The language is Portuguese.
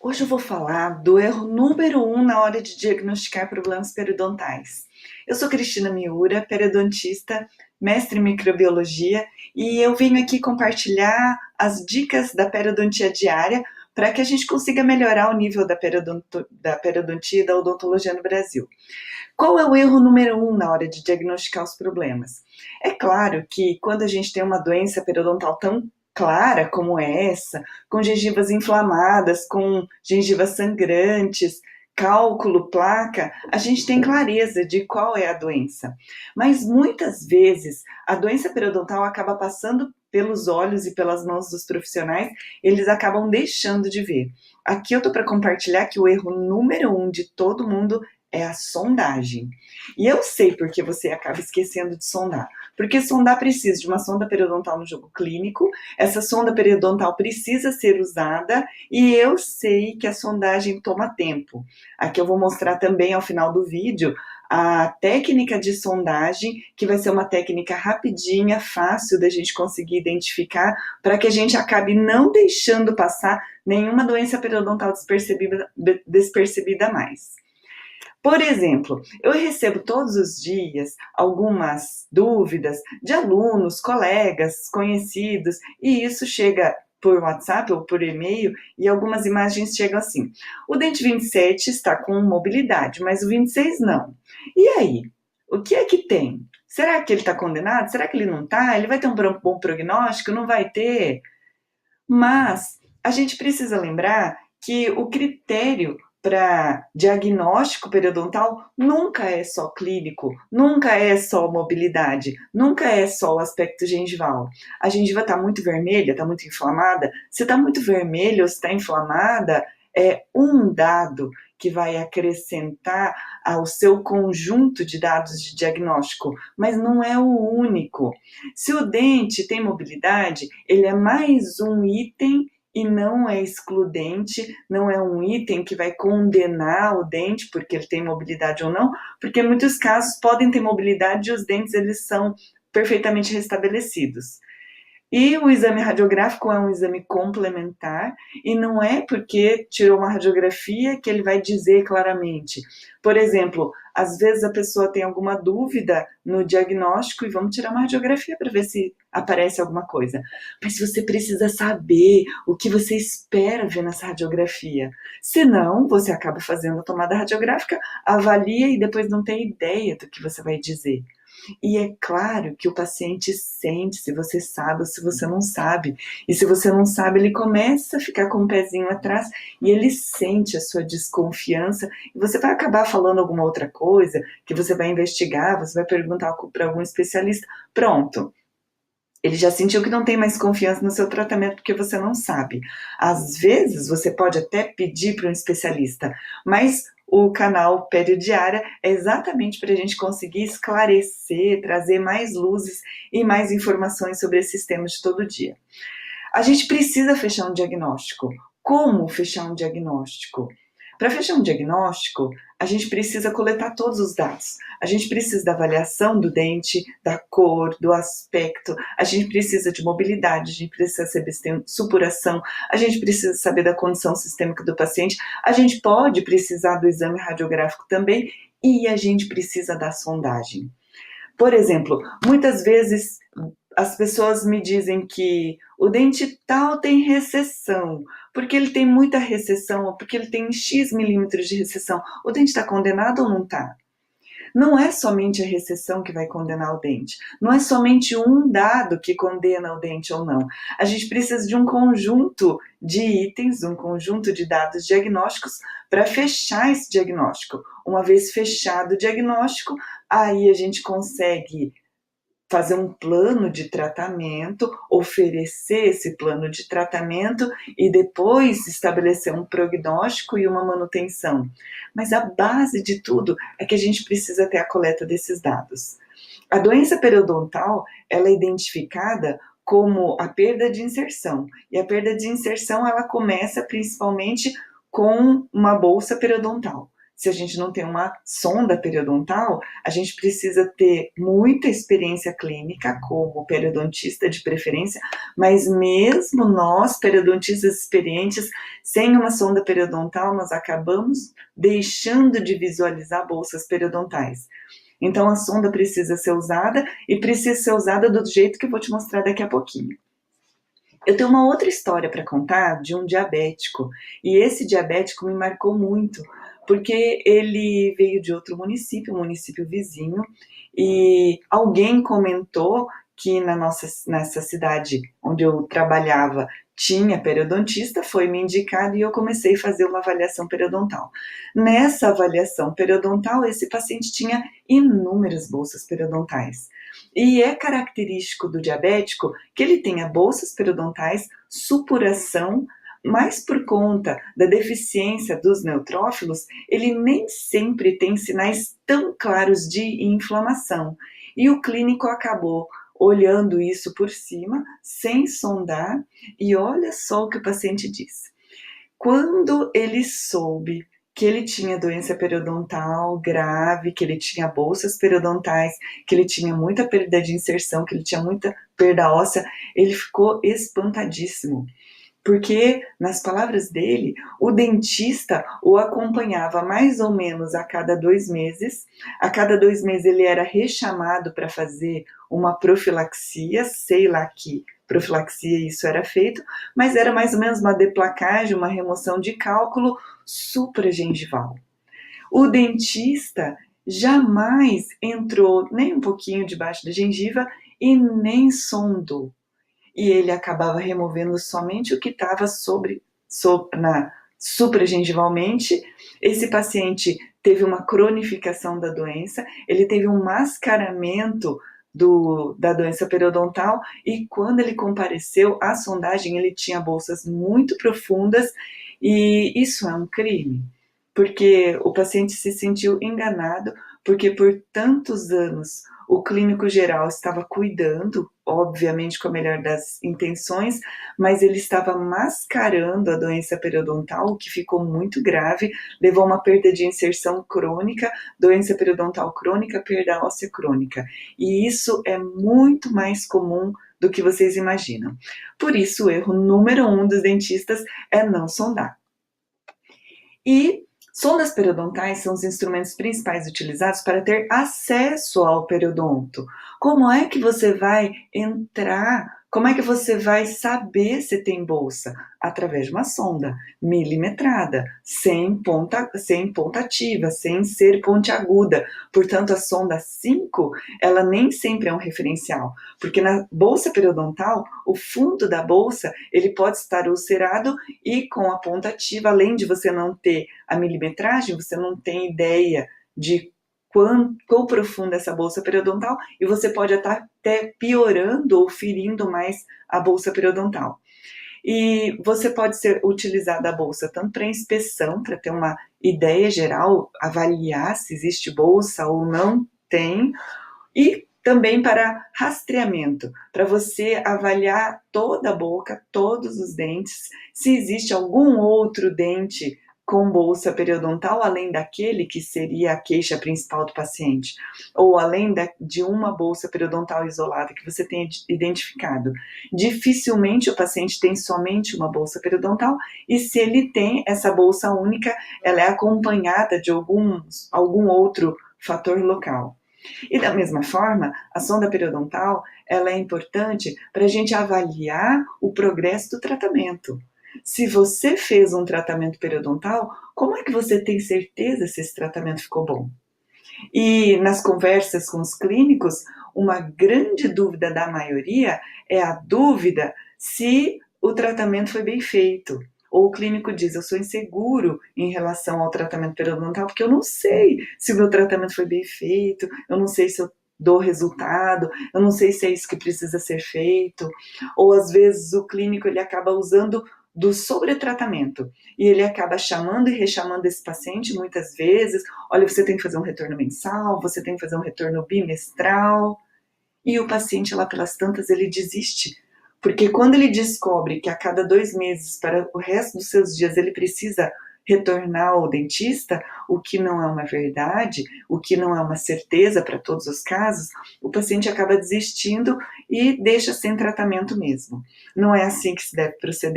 Hoje eu vou falar do erro número 1 na hora de diagnosticar problemas periodontais. Eu sou Cristina Miura, periodontista, mestre em microbiologia, e eu venho aqui compartilhar as dicas da periodontia diária para que a gente consiga melhorar o nível da periodontia e da odontologia no Brasil. Qual é o erro número 1 na hora de diagnosticar os problemas? É claro que quando a gente tem uma doença periodontal tão clara como essa, com gengivas inflamadas, com gengivas sangrantes, cálculo, placa, a gente tem clareza de qual é a doença. Mas muitas vezes a doença periodontal acaba passando pelos olhos e pelas mãos dos profissionais, eles acabam deixando de ver. Aqui eu estou para compartilhar que o erro número 1 de todo mundo é a sondagem. E eu sei porque você acaba esquecendo de sondar. Porque sondar precisa de uma sonda periodontal no jogo clínico, essa sonda periodontal precisa ser usada e eu sei que a sondagem toma tempo. Aqui eu vou mostrar também ao final do vídeo a técnica de sondagem, que vai ser uma técnica rapidinha, fácil da gente conseguir identificar, para que a gente acabe não deixando passar nenhuma doença periodontal despercebida a mais. Por exemplo, eu recebo todos os dias algumas dúvidas de alunos, colegas, conhecidos, e isso chega por WhatsApp ou por e-mail, e algumas imagens chegam assim: o dente 27 está com mobilidade, mas o 26 não. E aí? O que é que tem? Será que ele está condenado? Será que ele não está? Ele vai ter um bom prognóstico? Não vai ter? Mas a gente precisa lembrar que o critério para diagnóstico periodontal nunca é só clínico, nunca é só mobilidade, nunca é só o aspecto gengival. A gengiva está muito vermelha, está muito inflamada. Se está muito vermelha ou se está inflamada, é um dado que vai acrescentar ao seu conjunto de dados de diagnóstico, mas não é o único. Se o dente tem mobilidade, ele é mais um item e não é excludente, não é um item que vai condenar o dente porque ele tem mobilidade ou não, porque em muitos casos podem ter mobilidade e os dentes eles são perfeitamente restabelecidos. E o exame radiográfico é um exame complementar e não é porque tirou uma radiografia que ele vai dizer claramente. Por exemplo, às vezes a pessoa tem alguma dúvida no diagnóstico e vamos tirar uma radiografia para ver se aparece alguma coisa. Mas você precisa saber o que você espera ver nessa radiografia. Senão, você acaba fazendo a tomada radiográfica, avalia e depois não tem ideia do que você vai dizer. E é claro que o paciente sente se você sabe ou se você não sabe. E se você não sabe, ele começa a ficar com o pezinho atrás e ele sente a sua desconfiança e você vai acabar falando alguma outra coisa que você vai investigar, você vai perguntar para algum especialista. Pronto. Ele já sentiu que não tem mais confiança no seu tratamento porque você não sabe. Às vezes, você pode até pedir para um especialista, mas o canal Periodiária é exatamente para a gente conseguir esclarecer, trazer mais luzes e mais informações sobre esses temas de todo dia. A gente precisa fechar um diagnóstico. Como fechar um diagnóstico? Para fechar um diagnóstico, a gente precisa coletar todos os dados. A gente precisa da avaliação do dente, da cor, do aspecto, a gente precisa de mobilidade, a gente precisa saber se tem supuração, a gente precisa saber da condição sistêmica do paciente, a gente pode precisar do exame radiográfico também e a gente precisa da sondagem. Por exemplo, muitas vezes as pessoas me dizem que o dente tal tem recessão, porque ele tem muita recessão, ou porque ele tem X milímetros de recessão. O dente está condenado ou não está? Não é somente a recessão que vai condenar o dente. Não é somente um dado que condena o dente ou não. A gente precisa de um conjunto de itens, um conjunto de dados diagnósticos para fechar esse diagnóstico. Uma vez fechado o diagnóstico, aí a gente consegue fazer um plano de tratamento, oferecer esse plano de tratamento e depois estabelecer um prognóstico e uma manutenção. Mas a base de tudo é que a gente precisa ter a coleta desses dados. A doença periodontal, ela é identificada como a perda de inserção. E a perda de inserção, ela começa principalmente com uma bolsa periodontal. se a gente não tem uma sonda periodontal, a gente precisa ter muita experiência clínica, como periodontista de preferência, mas mesmo nós, periodontistas experientes, sem uma sonda periodontal, nós acabamos deixando de visualizar bolsas periodontais. Então a sonda precisa ser usada e precisa ser usada do jeito que eu vou te mostrar daqui a pouquinho. Eu tenho uma outra história para contar de um diabético, e esse diabético me marcou muito, porque ele veio de outro município, um município vizinho, e alguém comentou que nessa cidade onde eu trabalhava tinha periodontista, foi me indicado e eu comecei a fazer uma avaliação periodontal. Nessa avaliação periodontal, esse paciente tinha inúmeras bolsas periodontais. E é característico do diabético que ele tenha bolsas periodontais, supuração, mas por conta da deficiência dos neutrófilos, ele nem sempre tem sinais tão claros de inflamação. E o clínico acabou olhando isso por cima, sem sondar, e olha só o que o paciente diz. Quando ele soube que ele tinha doença periodontal grave, que ele tinha bolsas periodontais, que ele tinha muita perda de inserção, que ele tinha muita perda óssea, ele ficou espantadíssimo. Porque, nas palavras dele, o dentista o acompanhava mais ou menos a cada 2 meses. A cada 2 meses ele era rechamado para fazer uma profilaxia, sei lá que profilaxia isso era feito, mas era mais ou menos uma deplacagem, uma remoção de cálculo supragengival. O dentista jamais entrou nem um pouquinho debaixo da gengiva e nem sondou. E ele acabava removendo somente o que estava supragengivalmente. Esse paciente teve uma cronificação da doença, ele teve um mascaramento da doença periodontal, e quando ele compareceu à sondagem, ele tinha bolsas muito profundas, e isso é um crime, porque o paciente se sentiu enganado, porque por tantos anos o clínico geral estava cuidando, obviamente com a melhor das intenções, mas ele estava mascarando a doença periodontal, o que ficou muito grave, levou a uma perda de inserção crônica, doença periodontal crônica, perda óssea crônica. E isso é muito mais comum do que vocês imaginam. Por isso, o erro número 1 dos dentistas é não sondar. E sondas periodontais são os instrumentos principais utilizados para ter acesso ao periodonto. Como é que você vai entrar? Como é que você vai saber se tem bolsa? Através de uma sonda milimetrada, sem ponta ativa, sem ser pontiaguda. Portanto, a sonda 5, ela nem sempre é um referencial, porque na bolsa periodontal, o fundo da bolsa, ele pode estar ulcerado e com a ponta ativa, além de você não ter a milimetragem, você não tem ideia de quão profunda é essa bolsa periodontal, e você pode estar até piorando ou ferindo mais a bolsa periodontal. E você pode utilizar a bolsa tanto para inspeção, para ter uma ideia geral, avaliar se existe bolsa ou não tem, e também para rastreamento, para você avaliar toda a boca, todos os dentes, se existe algum outro dente com bolsa periodontal, além daquele que seria a queixa principal do paciente, ou além de uma bolsa periodontal isolada que você tenha identificado. Dificilmente o paciente tem somente uma bolsa periodontal, e se ele tem essa bolsa única, ela é acompanhada de algum outro fator local. E da mesma forma, a sonda periodontal, ela é importante para a gente avaliar o progresso do tratamento. Se você fez um tratamento periodontal, como é que você tem certeza se esse tratamento ficou bom? E nas conversas com os clínicos, uma grande dúvida da maioria é a dúvida se o tratamento foi bem feito. Ou o clínico diz, eu sou inseguro em relação ao tratamento periodontal, porque eu não sei se o meu tratamento foi bem feito, eu não sei se eu dou resultado, eu não sei se é isso que precisa ser feito. Ou às vezes o clínico ele acaba usando do sobretratamento, e ele acaba chamando e rechamando esse paciente muitas vezes, olha, você tem que fazer um retorno mensal, você tem que fazer um retorno bimestral, e o paciente lá pelas tantas ele desiste, porque quando ele descobre que a cada 2 meses, para o resto dos seus dias, ele precisa retornar ao dentista, o que não é uma verdade, o que não é uma certeza para todos os casos, o paciente acaba desistindo e deixa sem tratamento mesmo. Não é assim que se deve proceder.